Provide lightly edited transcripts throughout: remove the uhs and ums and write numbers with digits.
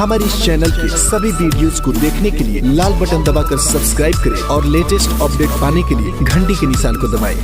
हमारे इस चैनल के सभी वीडियोस को देखने के लिए लाल बटन दबाकर सब्सक्राइब करें और लेटेस्ट अपडेट पाने के लिए घंटी के निशान को दबाएं।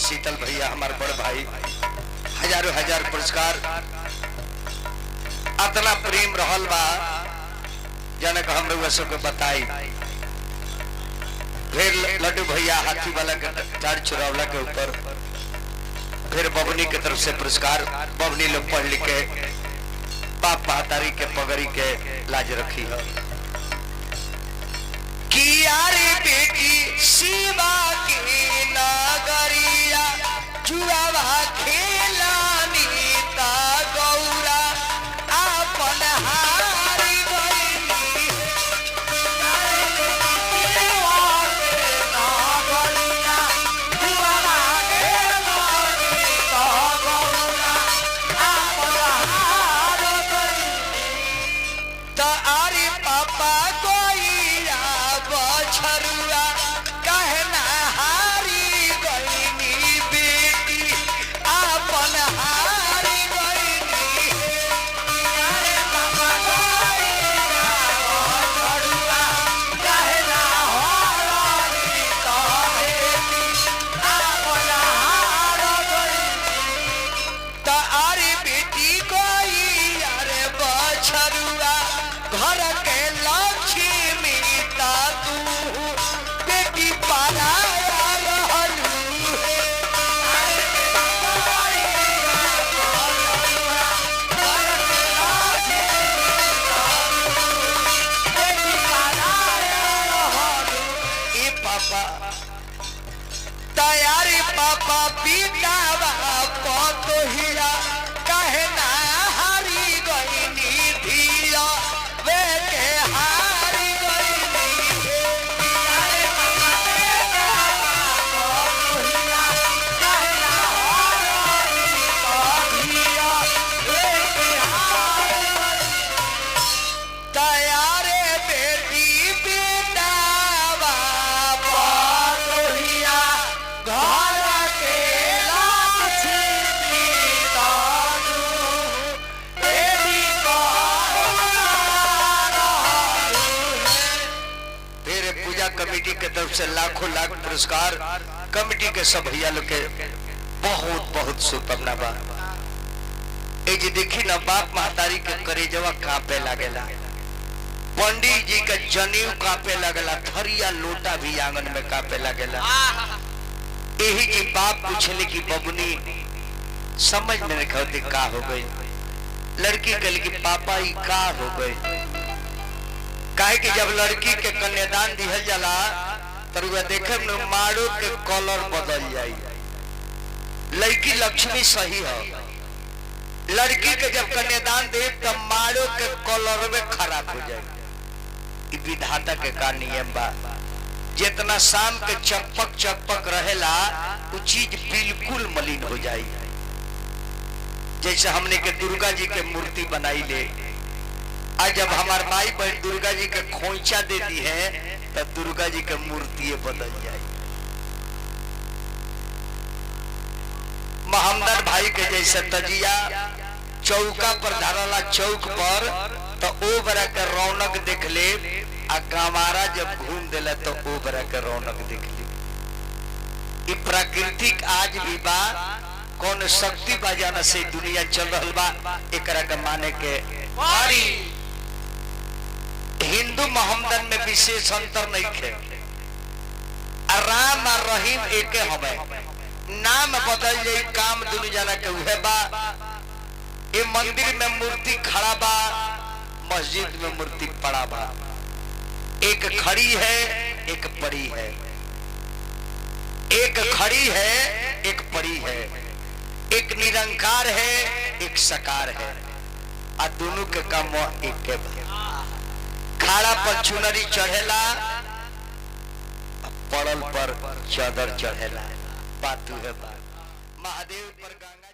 शीतल भैया हमारे बड़े भाई हजारों हजार पुरस्कार अतना प्रेम रहल बा जाने का हम लोग सबके बताई। फिर लड्डू भैया हाथी वाला के चार चुरावला के ऊपर फिर बबनी की तरफ से पुरस्कार। बबनी लोग पढ़ लिख के बाप महतारी के पगड़ी के लाज रखी है कि यारे बेटी शिवा की नगरिया जुआवा खेलानी ता गौरा आपन हारी गईली तारी पापा गोइया बछरुआ कहना हारी गईनी बेटी आपन हारी गईनी अरे पापा गोइया बछरुआ कहना हारी तो बेटी आपन हार गईनी तारी बेटी गोइया रे बछरुआ घर के लक्ष्मी ता तू बेटी पराया रहलू पापा तैयारी पापा पीटावा पतोहिया कहना हारी गईनी धिया वे के हारी गईनी अरे पापा पतोहिया कहना हारी धिया वे के हारी तैयारे बेटी बेटावा पतोहिया घर के लक्ष्मी तानू बेटी फिर पूजा कमेटी के तरफ से लाखों लाख पुरस्कार। कमेटी के सब भैया लोग के बहुत बहुत शुभकामना बा। ए जी देखी ना बाप महतारी के करेजवा कांपे लागेला, पंडित जी के जनेऊ कांपे लगेला, थरिया लोटा भी आंगन में कांपे लगेला। यही जी बाप पूछले कि बबनी समझ में नहीं खाती का हो गई। लड़की कहली कि पापा ही का हो गई। काहे कि जब लड़की के कन्यादान दिहल जाला तो वह देखे न मारो के कलर बदल जाई। लड़की लक्ष्मी सही है, लड़की के जब कन्यादान दे तब मारो के कलर में खराब हो जाए। विधाता के का नियम बा। जितना शाम के चकपक चकपक रहेला वो चीज बिल्कुल मलिन हो जाए। जैसे हमने के दुर्गा जी के मूर्ति बनाई ले आज जब हमार माई बहन दुर्गा जी के खोइचा देती है तब दुर्गा जी के मूर्ति बदल जाए। मोहम्मद भाई के जैसे तजिया चौका पर धरला चौक पर तो ओ बरा के रौनक देख ले, आ गंवारा जब घूम देला तो ओ बरा के रौनक देख ले। ये प्राकृतिक आज भी बा, कौन शक्ति बजाना से दुनिया चल रहा बा, एकरा के माने के बारी। हिंदू मोहम्मदन में विशेष अंतर नहीं है। राम और रहीम एक हमें नाम बदल जाए, काम दुनिया जाना के उहे बा। ये मंदिर में मूर्ति खड़ा बा, मस्जिद में मूर्ति पड़ा बा। एक खड़ी है एक पड़ी है, एक खड़ी है एक पड़ी है, एक निरंकार है एक साकार है, और दोनों के काम एक के खड़ा पर चुनरी चढ़ेला, पड़ल पर चादर चढ़ेला। बात है महादेव पर गंगा